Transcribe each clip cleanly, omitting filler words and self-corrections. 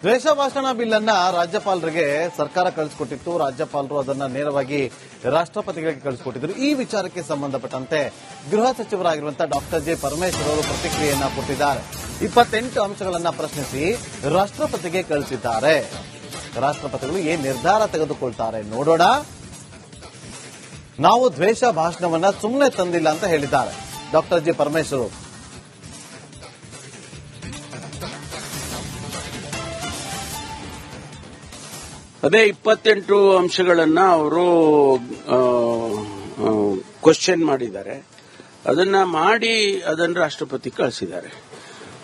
ದ್ವೇಷ ಭಾಷಣ ಬಿಲ್ ಅನ್ನ ರಾಜ್ಯಪಾಲರಿಗೆ ಸರ್ಕಾರ ಕಳಿಸಿಕೊಟ್ಟಿತ್ತು. ರಾಜ್ಯಪಾಲರು ಅದನ್ನ ನೇರವಾಗಿ ರಾಷ್ಟ್ರಪತಿಗಳಿಗೆ ಕಳಿಸಿಕೊಟ್ಟಿದ್ರು. ಈ ವಿಚಾರಕ್ಕೆ ಸಂಬಂಧಪಟ್ಟಂತೆ ಗೃಹ ಸಚಿವರಾಗಿರುವಂತಹ ಡಾಕ್ಟರ್ ಜೆ ಪರಮೇಶ್ವರ್ ಅವರು ಪ್ರತಿಕ್ರಿಯೆಯನ್ನ ಕೊಟ್ಟಿದ್ದಾರೆ. 28 ಅಂಶಗಳನ್ನ ಪ್ರಶ್ನಿಸಿ ರಾಷ್ಟ್ರಪತಿಗೆ ಕಳಿಸಿದ್ದಾರೆ. ರಾಷ್ಟ್ರಪತಿಗಳು ಏನ್ ನಿರ್ಧಾರ ತೆಗೆದುಕೊಳ್ತಾರೆ ನೋಡೋಣ. ನಾವು ದ್ವೇಷ ಭಾಷಣವನ್ನ ಸುಮ್ಮನೆ ತಂದಿಲ್ಲ ಅಂತ ಹೇಳಿದ್ದಾರೆ ಡಾಕ್ಟರ್ ಜೆ ಪರಮೇಶ್ವರ್. ಅದೇ 28 ಅಂಶಗಳನ್ನ ಅವರು ಕ್ವಶನ್ ಮಾಡಿದ್ದಾರೆ. ಅದನ್ನ ಮಾಡಿ ಅದನ್ನು ರಾಷ್ಟ್ರಪತಿ ಕಳಿಸಿದ್ದಾರೆ.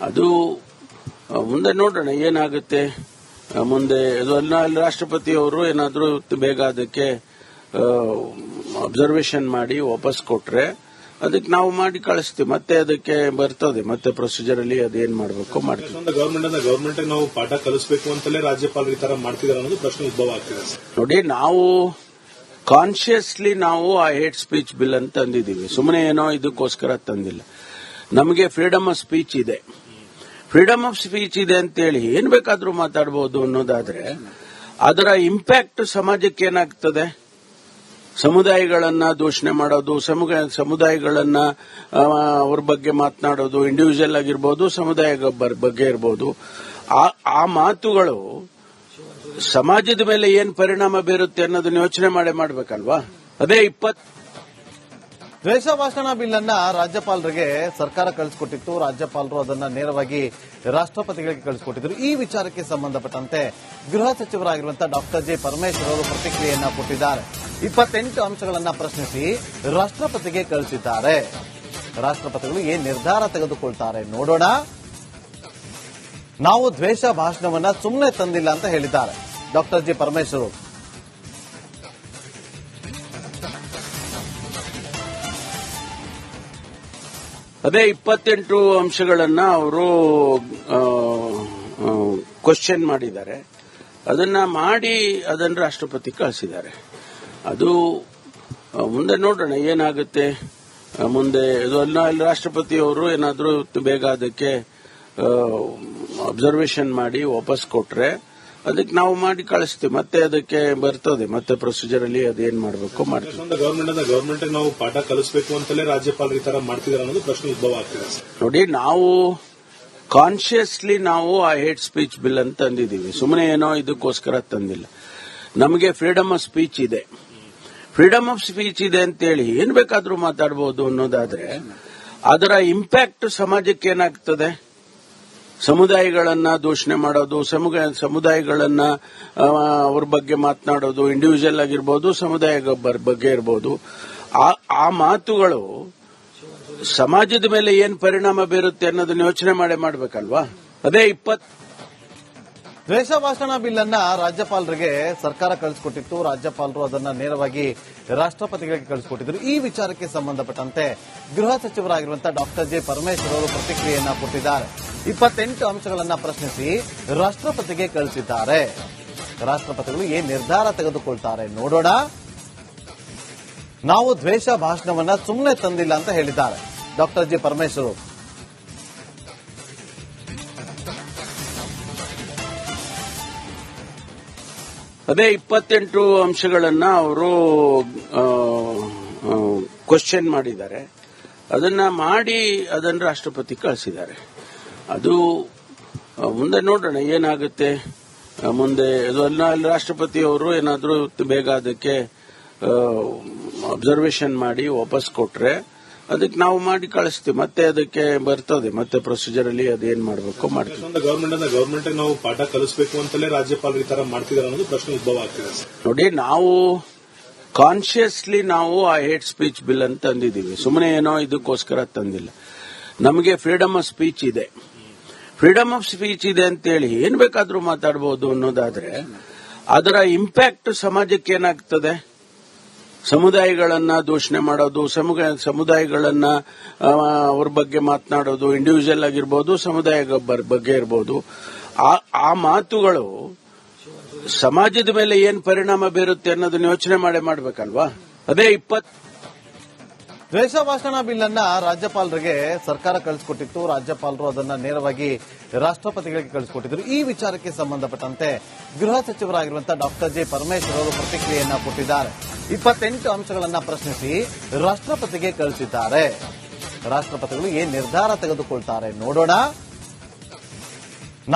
ಅದು ಮುಂದೆ ನೋಡೋಣ ಏನಾಗುತ್ತೆ ಮುಂದೆ. ಅಲ್ಲಿ ರಾಷ್ಟ್ರಪತಿ ಅವರು ಏನಾದರೂ ಬೇಗ ಅದಕ್ಕೆ ಅಬ್ಸರ್ವೇಷನ್ ಮಾಡಿ ವಾಪಸ್ ಕೊಟ್ರೆ ಅದಕ್ಕೆ ನಾವು ಮಾಡಿ ಕಳಿಸ್ತೀವಿ. ಮತ್ತೆ ಅದಕ್ಕೆ ಬರ್ತದೆ, ಮತ್ತೆ ಪ್ರೊಸೀಜರ್ ಅಲ್ಲಿ ಅದೇನ್ ಮಾಡಬೇಕು ಮಾಡ್ತೀವಿ. ಗವರ್ಮೆಂಟ್ ನಾವು ಪಾಠ ಕಲಿಸಬೇಕು ಅಂತಲೇ ರಾಜ್ಯಪಾಲರು ಈ ತರ ಮಾಡ್ತಿದ್ದಾರೆ ಅನ್ನೋದು ಪ್ರಶ್ನೆ ಉದ್ಭವ ಆಗ್ತಿದೆ. ನೋಡಿ, ನಾವು ಕಾನ್ಶಿಯಸ್ಲಿ ನಾವು ಆ ಹೇಟ್ ಸ್ಪೀಚ್ ಬಿಲ್ ಅಂತ ತಂದಿದ್ದೀವಿ. ಸುಮ್ಮನೆ ಏನೋ ಇದಕ್ಕೋಸ್ಕರ ತಂದಿಲ್ಲ. ನಮಗೆ ಫ್ರೀಡಮ್ ಆಫ್ ಸ್ಪೀಚ್ ಇದೆ. ಫ್ರೀಡಮ್ ಆಫ್ ಸ್ಪೀಚ್ ಇದೆ ಅಂತೇಳಿ ಏನ್ ಬೇಕಾದ್ರೂ ಮಾತಾಡಬಹುದು ಅನ್ನೋದಾದ್ರೆ ಅದರ ಇಂಪ್ಯಾಕ್ಟ್ ಸಮಾಜಕ್ಕೆ ಏನಾಗ್ತದೆ? ಸಮುದಾಯಗಳನ್ನ ದೂಷಣೆ ಮಾಡೋದು, ಸಮುದಾಯಗಳನ್ನ ಅವ್ರ ಬಗ್ಗೆ ಮಾತನಾಡೋದು, ಇಂಡಿವಿಜುವಲ್ ಆಗಿರ್ಬೋದು, ಸಮುದಾಯ ಬಗ್ಗೆ ಇರ್ಬೋದು, ಆ ಮಾತುಗಳು ಸಮಾಜದ ಮೇಲೆ ಏನ್ ಪರಿಣಾಮ ಬೀರುತ್ತೆ ಅನ್ನೋದನ್ನ ಯೋಚನೆ ಮಾಡಬೇಕಲ್ವಾ? ಅದೇ ದ್ವೇಷ ಭಾಷಣ ಬಿಲ್ ಅನ್ನ ರಾಜ್ಯಪಾಲರಿಗೆ ಸರ್ಕಾರ ಕಳಿಸಿಕೊಟ್ಟಿತ್ತು. ರಾಜ್ಯಪಾಲರು ಅದನ್ನ ನೇರವಾಗಿ ರಾಷ್ಟ್ರಪತಿಗಳಿಗೆ ಕಳಿಸಿಕೊಟ್ಟಿದ್ರು. ಈ ವಿಚಾರಕ್ಕೆ ಸಂಬಂಧಪಟ್ಟಂತೆ ಗೃಹ ಸಚಿವರಾಗಿರುವಂತಹ ಡಾಕ್ಟರ್ ಜೆ ಪರಮೇಶ್ವರ್ ಅವರು ಪ್ರತಿಕ್ರಿಯೆಯನ್ನ ಕೊಟ್ಟಿದ್ದಾರೆ. 28 ಅಂಶಗಳನ್ನ ಪ್ರಶ್ನಿಸಿ ರಾಷ್ಟ್ರಪತಿಗೆ ಕಳಿಸಿದ್ದಾರೆ. ರಾಷ್ಟ್ರಪತಿಗಳು ಏನ್ ನಿರ್ಧಾರ ತೆಗೆದುಕೊಳ್ತಾರೆ ನೋಡೋಣ. ನಾವು ದ್ವೇಷ ಭಾಷಣವನ್ನ ಸುಮ್ಮನೆ ತಂದಿಲ್ಲ ಅಂತ ಹೇಳಿದ್ದಾರೆ ಡಾಕ್ಟರ್ ಜೆ ಪರಮೇಶ್ವರ್. ಅದೇ 28 ಅಂಶಗಳನ್ನ ಅವರು ಕ್ವಶನ್ ಮಾಡಿದ್ದಾರೆ. ಅದನ್ನ ಮಾಡಿ ಅದನ್ನು ರಾಷ್ಟ್ರಪತಿ ಕಳಿಸಿದ್ದಾರೆ. ಅದು ಮುಂದೆ ನೋಡೋಣ ಏನಾಗುತ್ತೆ ಮುಂದೆ. ಅಲ್ಲಿ ರಾಷ್ಟ್ರಪತಿ ಅವರು ಏನಾದರೂ ಬೇಗ ಅದಕ್ಕೆ ಅಬ್ಸರ್ವೇಷನ್ ಮಾಡಿ ವಾಪಸ್ ಕೊಟ್ರೆ ಅದಕ್ಕೆ ನಾವು ಮಾಡಿ ಕಳಿಸ್ತೀವಿ. ಮತ್ತೆ ಅದಕ್ಕೆ ಬರ್ತದೆ, ಮತ್ತೆ ಪ್ರೊಸೀಜರ್ ಅಲ್ಲಿ ಅದೇನ್ ಮಾಡಬೇಕು ಮಾಡ್ತೀವಿ. ಗವರ್ಮೆಂಟ್ ನಾವು ಪಾಠ ಕಲಿಸಬೇಕು ಅಂತಲೇ ರಾಜ್ಯಪಾಲರು ಈ ತರ ಮಾಡ್ತಿದ್ದಾರೆ ಅನ್ನೋದು ಪ್ರಶ್ನೆ ಉದ್ಭವ ಆಗ್ತಿದೆ. ನೋಡಿ, ನಾವು ಕಾನ್ಶಿಯಸ್ಲಿ ನಾವು ಆ ಹೇಟ್ ಸ್ಪೀಚ್ ಬಿಲ್ ಅಂತ ತಂದಿದ್ದೀವಿ. ಸುಮ್ಮನೆ ಏನೋ ಇದಕ್ಕೋಸ್ಕರ ತಂದಿಲ್ಲ. ನಮಗೆ ಫ್ರೀಡಮ್ ಆಫ್ ಸ್ಪೀಚ್ ಇದೆ. ಫ್ರೀಡಮ್ ಆಫ್ ಸ್ಪೀಚ್ ಇದೆ ಅಂತೇಳಿ ಏನ್ ಬೇಕಾದ್ರೂ ಮಾತಾಡಬಹುದು ಅನ್ನೋದಾದ್ರೆ ಅದರ ಇಂಪ್ಯಾಕ್ಟ್ ಸಮಾಜಕ್ಕೆ ಏನಾಗ್ತದೆ? ಸಮುದಾಯಗಳನ್ನ ದೂಷಣೆ ಮಾಡೋದು, ಸಮುದಾಯಗಳನ್ನ ಅವ್ರ ಬಗ್ಗೆ ಮಾತನಾಡೋದು, ಇಂಡಿವಿಜುವಲ್ ಆಗಿರ್ಬೋದು, ಸಮುದಾಯ ಬಗ್ಗೆ ಇರ್ಬೋದು, ಆ ಮಾತುಗಳು ಸಮಾಜದ ಮೇಲೆ ಏನ್ ಪರಿಣಾಮ ಬೀರುತ್ತೆ ಅನ್ನೋದನ್ನ ಯೋಚನೆ ಮಾಡಬೇಕಲ್ವಾ? ಅದೇ ದ್ವೇಷ ಭಾಷಣ ಬಿಲ್ ಅನ್ನ ರಾಜ್ಯಪಾಲರಿಗೆ ಸರ್ಕಾರ ಕಳಿಸಿಕೊಟ್ಟಿತ್ತು. ರಾಜ್ಯಪಾಲರು ಅದನ್ನ ನೇರವಾಗಿ ರಾಷ್ಟ್ರಪತಿಗಳಿಗೆ ಕಳಿಸಿಕೊಟ್ಟಿದ್ರು. ಈ ವಿಚಾರಕ್ಕೆ ಸಂಬಂಧಪಟ್ಟಂತೆ ಗೃಹ ಸಚಿವರಾಗಿರುವಂತಹ ಡಾಕ್ಟರ್ ಜೆ ಪರಮೇಶ್ವರ್ ಅವರು ಪ್ರತಿಕ್ರಿಯೆಯನ್ನ ಕೊಟ್ಟಿದ್ದಾರೆ. 28 ಅಂಶಗಳನ್ನ ಪ್ರಶ್ನಿಸಿ ರಾಷ್ಟ್ರಪತಿಗೆ ಕಳಿಸಿದ್ದಾರೆ. ರಾಷ್ಟ್ರಪತಿಗಳು ಏನ್ ನಿರ್ಧಾರ ತೆಗೆದುಕೊಳ್ತಾರೆ ನೋಡೋಣ. ನಾವು ದ್ವೇಷ ಭಾಷಣವನ್ನ ಸುಮ್ಮನೆ ತಂದಿಲ್ಲ ಅಂತ ಹೇಳಿದ್ದಾರೆ ಡಾಕ್ಟರ್ ಜೆ ಪರಮೇಶ್ವರ್. ಅದೇ 28 ಅಂಶಗಳನ್ನ ಅವರು ಕ್ವಶನ್ ಮಾಡಿದ್ದಾರೆ. ಅದನ್ನ ಮಾಡಿ ಅದನ್ನು ರಾಷ್ಟ್ರಪತಿ ಕಳಿಸಿದ್ದಾರೆ. ಅದು ಮುಂದೆ ನೋಡೋಣ ಏನಾಗುತ್ತೆ ಮುಂದೆ. ಅಲ್ಲಿ ರಾಷ್ಟ್ರಪತಿ ಅವರು ಏನಾದರೂ ಬೇಗ ಅದಕ್ಕೆ ಅಬ್ಸರ್ವೇಷನ್ ಮಾಡಿ ವಾಪಸ್ ಕೊಟ್ರೆ ಅದಕ್ಕೆ ನಾವು ಮಾಡಿ ಕಳಿಸ್ತೀವಿ. ಮತ್ತೆ ಅದಕ್ಕೆ ಬರ್ತದೆ, ಮತ್ತೆ ಪ್ರೊಸೀಜರ್ ಅಲ್ಲಿ ಅದೇನ್ ಮಾಡಬೇಕು ಮಾಡ್ತೀವಿ. ಗವರ್ಮೆಂಟ್ ನಾವು ಪಾಠ ಕಲಿಸಬೇಕು ಅಂತಲೇ ರಾಜ್ಯಪಾಲರು ಈ ತರ ಮಾಡ್ತಿದ್ದಾರೆ ಅನ್ನೋದು ಪ್ರಶ್ನೆ ಉದ್ಭವ ಆಗ್ತಿದೆ. ನೋಡಿ, ನಾವು ಕಾನ್ಶಿಯಸ್ಲಿ ನಾವು ಆ ಹೇಟ್ ಸ್ಪೀಚ್ ಬಿಲ್ ಅಂತ ತಂದಿದ್ದೀವಿ. ಸುಮ್ಮನೆ ಏನೋ ಇದಕ್ಕೋಸ್ಕರ ತಂದಿಲ್ಲ. ನಮಗೆ ಫ್ರೀಡಮ್ ಆಫ್ ಸ್ಪೀಚ್ ಇದೆ. ಫ್ರೀಡಮ್ ಆಫ್ ಸ್ಪೀಚ್ ಇದೆ ಅಂತೇಳಿ ಏನ್ ಬೇಕಾದ್ರೂ ಮಾತಾಡಬಹುದು ಅನ್ನೋದಾದ್ರೆ ಅದರ ಇಂಪ್ಯಾಕ್ಟ್ ಸಮಾಜಕ್ಕೆ ಏನಾಗ್ತದೆ? ಸಮುದಾಯಗಳನ್ನ ದೂಷಣೆ ಮಾಡೋದು, ಸಮುದಾಯಗಳನ್ನ ಅವ್ರ ಬಗ್ಗೆ ಮಾತನಾಡೋದು, ಇಂಡಿವಿಜುವಲ್ ಆಗಿರ್ಬೋದು, ಸಮುದಾಯ ಬಗ್ಗೆ ಇರ್ಬೋದು, ಆ ಮಾತುಗಳು ಸಮಾಜದ ಮೇಲೆ ಏನ್ ಪರಿಣಾಮ ಬೀರುತ್ತೆ ಅನ್ನೋದನ್ನ ಯೋಚನೆ ಮಾಡಬೇಕಲ್ವಾ? ಅದೇ ದ್ವೇಷ ಭಾಷಣ ಬಿಲ್ ಅನ್ನ ರಾಜ್ಯಪಾಲರಿಗೆ ಸರ್ಕಾರ ಕಳಿಸಿಕೊಟ್ಟಿತ್ತು. ರಾಜ್ಯಪಾಲರು ಅದನ್ನ ನೇರವಾಗಿ ರಾಷ್ಟ್ರಪತಿಗಳಿಗೆ ಕಳಿಸಿಕೊಟ್ಟಿದ್ರು. ಈ ವಿಚಾರಕ್ಕೆ ಸಂಬಂಧಪಟ್ಟಂತೆ ಗೃಹ ಸಚಿವರಾಗಿರುವಂತಹ ಡಾಕ್ಟರ್ ಜೆ ಪರಮೇಶ್ವರ್ ಅವರು ಪ್ರತಿಕ್ರಿಯೆಯನ್ನ ಕೊಟ್ಟಿದ್ದಾರೆ. 28 ಅಂಶಗಳನ್ನ ಪ್ರಶ್ನಿಸಿ ರಾಷ್ಟ್ರಪತಿಗೆ ಕಳಿಸಿದ್ದಾರೆ. ರಾಷ್ಟ್ರಪತಿಗಳು ಏನ್ ನಿರ್ಧಾರ ತೆಗೆದುಕೊಳ್ತಾರೆ ನೋಡೋಣ.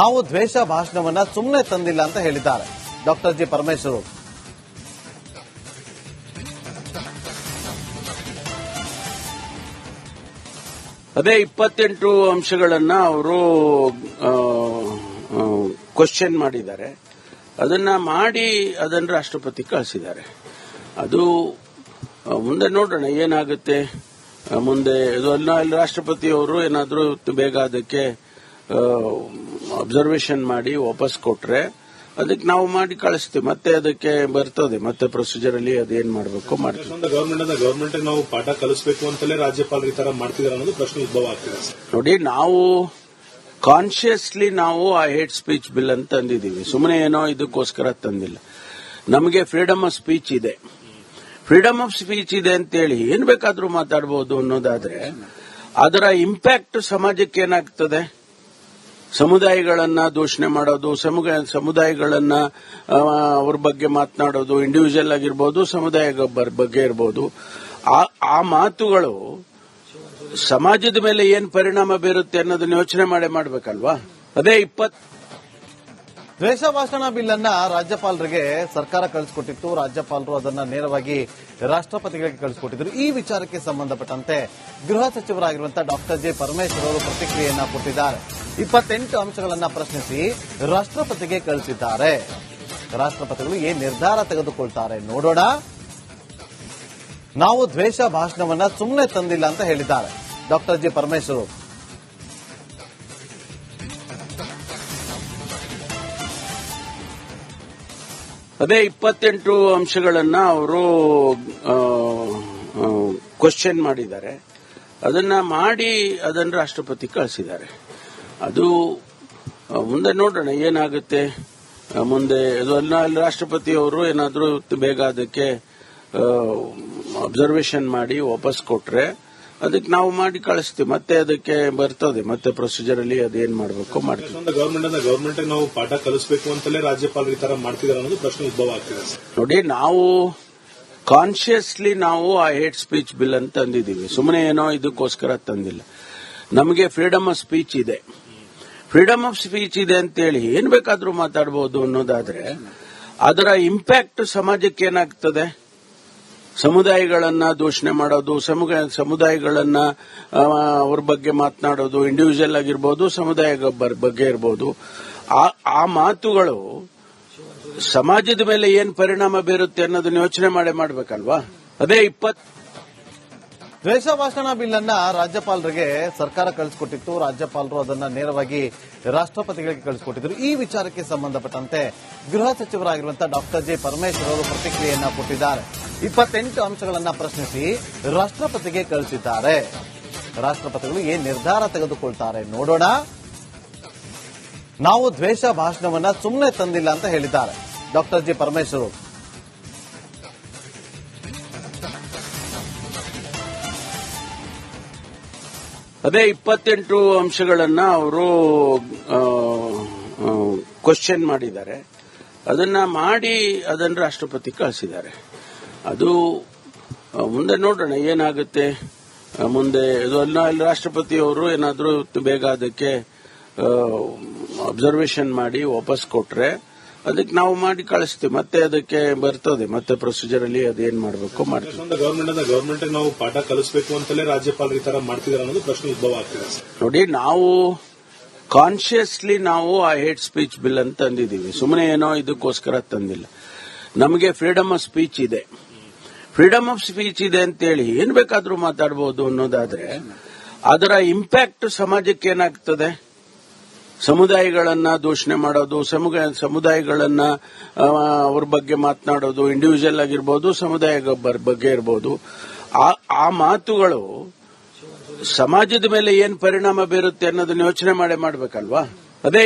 ನಾವು ದ್ವೇಷ ಭಾಷಣವನ್ನ ಸುಮ್ಮನೆ ತಂದಿಲ್ಲ ಅಂತ ಹೇಳಿದ್ದಾರೆ ಡಾಕ್ಟರ್ ಜೆ ಪರಮೇಶ್ವರ್. ಅದೇ 28 ಅಂಶಗಳನ್ನ ಅವರು ಕ್ವಶನ್ ಮಾಡಿದ್ದಾರೆ. ಅದನ್ನ ಮಾಡಿ ಅದನ್ನು ರಾಷ್ಟ್ರಪತಿ ಕಳಿಸಿದ್ದಾರೆ. ಅದು ಮುಂದೆ ನೋಡೋಣ ಏನಾಗುತ್ತೆ ಮುಂದೆ. ಅಲ್ಲಿ ರಾಷ್ಟ್ರಪತಿ ಅವರು ಏನಾದರೂ ಬೇಗ ಅದಕ್ಕೆ ಅಬ್ಸರ್ವೇಷನ್ ಮಾಡಿ ವಾಪಸ್ ಕೊಟ್ರೆ ಅದಕ್ಕೆ ನಾವು ಮಾಡಿ ಕಳಿಸ್ತೀವಿ. ಮತ್ತೆ ಅದಕ್ಕೆ ಬರ್ತದೆ, ಮತ್ತೆ ಪ್ರೊಸೀಜರ್ ಅಲ್ಲಿ ಅದೇನ್ ಮಾಡಬೇಕು ಮಾಡ್ತೀವಿ. ಗವರ್ಮೆಂಟ್ ನಾವು ಪಾಠ ಕಲಿಸಬೇಕು ಅಂತಲೇ ರಾಜ್ಯಪಾಲರು ಈ ತರ ಮಾಡ್ತಿದ್ದಾರೆ ಅನ್ನೋದು ಪ್ರಶ್ನೆ ಉದ್ಭವ ಆಗ್ತಿದೆ. ನೋಡಿ, ನಾವು ಕಾನ್ಶಿಯಸ್ಲಿ ನಾವು ಆ ಹೇಟ್ ಸ್ಪೀಚ್ ಬಿಲ್ ಅಂತ ತಂದಿದ್ದೀವಿ. ಸುಮ್ಮನೆ ಏನೋ ಇದಕ್ಕೋಸ್ಕರ ತಂದಿಲ್ಲ. ನಮಗೆ ಫ್ರೀಡಮ್ ಆಫ್ ಸ್ಪೀಚ್ ಇದೆ. ಫ್ರೀಡಮ್ ಆಫ್ ಸ್ಪೀಚ್ ಇದೆ ಅಂತೇಳಿ ಏನ್ ಬೇಕಾದ್ರೂ ಮಾತಾಡಬಹುದು ಅನ್ನೋದಾದ್ರೆ ಅದರ ಇಂಪ್ಯಾಕ್ಟ್ ಸಮಾಜಕ್ಕೆ ಏನಾಗ್ತದೆ? ಸಮುದಾಯಗಳನ್ನ ದೂಷಣೆ ಮಾಡೋದು, ಸಮುದಾಯಗಳನ್ನ ಅವ್ರ ಬಗ್ಗೆ ಮಾತನಾಡೋದು, ಇಂಡಿವಿಜುವಲ್ ಆಗಿರ್ಬೋದು, ಸಮುದಾಯ ಬಗ್ಗೆ ಇರ್ಬೋದು, ಆ ಮಾತುಗಳು ಸಮಾಜದ ಮೇಲೆ ಏನ್ ಪರಿಣಾಮ ಬೀರುತ್ತೆ ಅನ್ನೋದನ್ನ ಯೋಚನೆ ಮಾಡಬೇಕಲ್ವಾ? ಅದೇ ದ್ವೇಷ ಭಾಷಣ ಬಿಲ್ ಅನ್ನ ರಾಜ್ಯಪಾಲರಿಗೆ ಸರ್ಕಾರ ಕಳಿಸಿಕೊಟ್ಟಿತ್ತು. ರಾಜ್ಯಪಾಲರು ಅದನ್ನ ನೇರವಾಗಿ ರಾಷ್ಟ್ರಪತಿಗಳಿಗೆ ಕಳಿಸಿಕೊಟ್ಟಿದ್ರು. ಈ ವಿಚಾರಕ್ಕೆ ಸಂಬಂಧಪಟ್ಟಂತೆ ಗೃಹ ಸಚಿವರಾಗಿರುವಂತಹ ಡಾಕ್ಟರ್ ಜೆ ಪರಮೇಶ್ವರ್ ಅವರು ಪ್ರತಿಕ್ರಿಯೆಯನ್ನ ಕೊಟ್ಟಿದ್ದಾರೆ. 28 ಅಂಶಗಳನ್ನ ಪ್ರಶ್ನಿಸಿ ರಾಷ್ಟ್ರಪತಿಗೆ ಕಳಿಸಿದ್ದಾರೆ. ರಾಷ್ಟ್ರಪತಿಗಳು ಏನ್ ನಿರ್ಧಾರ ತೆಗೆದುಕೊಳ್ತಾರೆ ನೋಡೋಣ. ನಾವು ದ್ವೇಷ ಭಾಷಣವನ್ನ ಸುಮ್ಮನೆ ತಂದಿಲ್ಲ ಅಂತ ಹೇಳಿದ್ದಾರೆ ಡಾಕ್ಟರ್ ಜೆ ಪರಮೇಶ್ವರ್. ಅದೇ 28 ಅಂಶಗಳನ್ನ ಅವರು ಕ್ವಶನ್ ಮಾಡಿದ್ದಾರೆ. ಅದನ್ನ ಮಾಡಿ ಅದನ್ನು ರಾಷ್ಟ್ರಪತಿ ಕಳಿಸಿದ್ದಾರೆ. ಅದು ಮುಂದೆ ನೋಡೋಣ ಏನಾಗುತ್ತೆ ಮುಂದೆ. ಅಲ್ಲಿ ರಾಷ್ಟ್ರಪತಿ ಅವರು ಏನಾದರೂ ಬೇಗ ಅದಕ್ಕೆ ಅಬ್ಸರ್ವೇಷನ್ ಮಾಡಿ ವಾಪಸ್ ಕೊಟ್ರೆ ಅದಕ್ಕೆ ನಾವು ಮಾಡಿ ಕಳಿಸ್ತೀವಿ. ಮತ್ತೆ ಅದಕ್ಕೆ ಬರ್ತದೆ, ಮತ್ತೆ ಪ್ರೊಸೀಜರ್ ಅಲ್ಲಿ ಅದೇನ್ ಮಾಡಬೇಕು ಮಾಡ್ತೀವಿ. ಗವರ್ಮೆಂಟ್ ನಾವು ಪಾಠ ಕಲಿಸಬೇಕು ಅಂತಲೇ ರಾಜ್ಯಪಾಲರು ಈ ತರ ಮಾಡ್ತಿದ್ದಾರೆ ಅನ್ನೋದು ಪ್ರಶ್ನೆ ಉದ್ಭವ ಆಗ್ತಿದೆ. ನೋಡಿ, ನಾವು ಕಾನ್ಶಿಯಸ್ಲಿ ನಾವು ಆ ಹೇಟ್ ಸ್ಪೀಚ್ ಬಿಲ್ ಅಂತ ತಂದಿದ್ದೀವಿ. ಸುಮ್ಮನೆ ಏನೋ ಇದಕ್ಕೋಸ್ಕರ ತಂದಿಲ್ಲ. ನಮಗೆ ಫ್ರೀಡಮ್ ಆಫ್ ಸ್ಪೀಚ್ ಇದೆ. ಫ್ರೀಡಮ್ ಆಫ್ ಸ್ಪೀಚ್ ಇದೆ ಅಂತೇಳಿ ಏನ್ ಬೇಕಾದ್ರೂ ಮಾತಾಡಬಹುದು ಅನ್ನೋದಾದ್ರೆ ಅದರ ಇಂಪ್ಯಾಕ್ಟ್ ಸಮಾಜಕ್ಕೆ ಏನಾಗ್ತದೆ? ಸಮುದಾಯಗಳನ್ನ ದೂಷಣೆ ಮಾಡೋದು, ಸಮುದಾಯಗಳನ್ನ ಅವ್ರ ಬಗ್ಗೆ ಮಾತನಾಡೋದು, ಇಂಡಿವಿಜುವಲ್ ಆಗಿರ್ಬೋದು, ಸಮುದಾಯ ಬಗ್ಗೆ ಇರ್ಬೋದು, ಆ ಮಾತುಗಳು ಸಮಾಜದ ಮೇಲೆ ಏನ್ ಪರಿಣಾಮ ಬೀರುತ್ತೆ ಅನ್ನೋದನ್ನ ಯೋಚನೆ ಮಾಡಬೇಕಲ್ವಾ? ಅದೇ ದ್ವೇಷ ಭಾಷಣ ಬಿಲ್ ಅನ್ನ ರಾಜ್ಯಪಾಲರಿಗೆ ಸರ್ಕಾರ ಕಳಿಸಿಕೊಟ್ಟಿತ್ತು. ರಾಜ್ಯಪಾಲರು ಅದನ್ನ ನೇರವಾಗಿ ರಾಷ್ಟ್ರಪತಿಗಳಿಗೆ ಕಳಿಸಿಕೊಟ್ಟಿದ್ರು. ಈ ವಿಚಾರಕ್ಕೆ ಸಂಬಂಧಪಟ್ಟಂತೆ ಗೃಹ ಸಚಿವರಾಗಿರುವಂತಹ ಡಾಕ್ಟರ್ ಜೆ ಪರಮೇಶ್ವರ್ ಅವರು ಪ್ರತಿಕ್ರಿಯೆಯನ್ನ ಕೊಟ್ಟಿದ್ದಾರೆ. 28 ಅಂಶಗಳನ್ನ ಪ್ರಶ್ನಿಸಿ ರಾಷ್ಟ್ರಪತಿಗೆ ಕಳಿಸಿದ್ದಾರೆ. ರಾಷ್ಟ್ರಪತಿಗಳು ಏನ್ ನಿರ್ಧಾರ ತೆಗೆದುಕೊಳ್ತಾರೆ ನೋಡೋಣ. ನಾವು ದ್ವೇಷ ಭಾಷಣವನ್ನ ಸುಮ್ಮನೆ ತಂದಿಲ್ಲ ಅಂತ ಹೇಳಿದ್ದಾರೆ ಡಾಕ್ಟರ್ ಜೆ ಪರಮೇಶ್ವರ್. ಅದೇ 28 ಅಂಶಗಳನ್ನ ಅವರು ಕ್ವಶನ್ ಮಾಡಿದ್ದಾರೆ. ಅದನ್ನ ಮಾಡಿ ಅದನ್ನು ರಾಷ್ಟ್ರಪತಿ ಕಳಿಸಿದ್ದಾರೆ. ಅದು ಮುಂದೆ ನೋಡೋಣ ಏನಾಗುತ್ತೆ ಮುಂದೆ. ಅಲ್ಲಿ ರಾಷ್ಟ್ರಪತಿ ಅವರು ಏನಾದರೂ ಬೇಗ ಅದಕ್ಕೆ ಅಬ್ಸರ್ವೇಷನ್ ಮಾಡಿ ವಾಪಸ್ ಕೊಟ್ರೆ ಅದಕ್ಕೆ ನಾವು ಮಾಡಿ ಕಳಿಸ್ತೀವಿ. ಮತ್ತೆ ಅದಕ್ಕೆ ಬರ್ತದೆ, ಮತ್ತೆ ಪ್ರೊಸೀಜರ್ ಅಲ್ಲಿ ಅದೇನ್ ಮಾಡಬೇಕು ಮಾಡ್ತೀವಿ. ಗವರ್ಮೆಂಟ್ ನಾವು ಪಾಠ ಕಲಿಸಬೇಕು ಅಂತಲೇ ರಾಜ್ಯಪಾಲರು ಈ ತರ ಮಾಡ್ತಿದ್ದಾರೆ ಅನ್ನೋದು ಪ್ರಶ್ನೆ ಉದ್ಭವ ಆಗ್ತಿದೆ. ನೋಡಿ, ನಾವು ಕಾನ್ಶಿಯಸ್ಲಿ ನಾವು ಆ ಹೇಟ್ ಸ್ಪೀಚ್ ಬಿಲ್ ಅಂತ ತಂದಿದ್ದೀವಿ. ಸುಮ್ಮನೆ ಏನೋ ಇದಕ್ಕೋಸ್ಕರ ತಂದಿಲ್ಲ. ನಮಗೆ ಫ್ರೀಡಮ್ ಆಫ್ ಸ್ಪೀಚ್ ಇದೆ. ಫ್ರೀಡಮ್ ಆಫ್ ಸ್ಪೀಚ್ ಇದೆ ಅಂತೇಳಿ ಏನ್ ಬೇಕಾದ್ರೂ ಮಾತಾಡಬಹುದು ಅನ್ನೋದಾದ್ರೆ ಅದರ ಇಂಪ್ಯಾಕ್ಟ್ ಸಮಾಜಕ್ಕೆ ಏನಾಗ್ತದೆ? ಸಮುದಾಯಗಳನ್ನ ದೂಷಣೆ ಮಾಡೋದು, ಸಮುದಾಯಗಳನ್ನ ಅವ್ರ ಬಗ್ಗೆ ಮಾತನಾಡೋದು, ಇಂಡಿವಿಜುವಲ್ ಆಗಿರ್ಬೋದು, ಸಮುದಾಯ ಬಗ್ಗೆ ಇರ್ಬೋದು, ಆ ಮಾತುಗಳು ಸಮಾಜದ ಮೇಲೆ ಏನ್ ಪರಿಣಾಮ ಬೀರುತ್ತೆ ಅನ್ನೋದನ್ನ ಯೋಚನೆ ಮಾಡಬೇಕಲ್ವಾ? ಅದೇ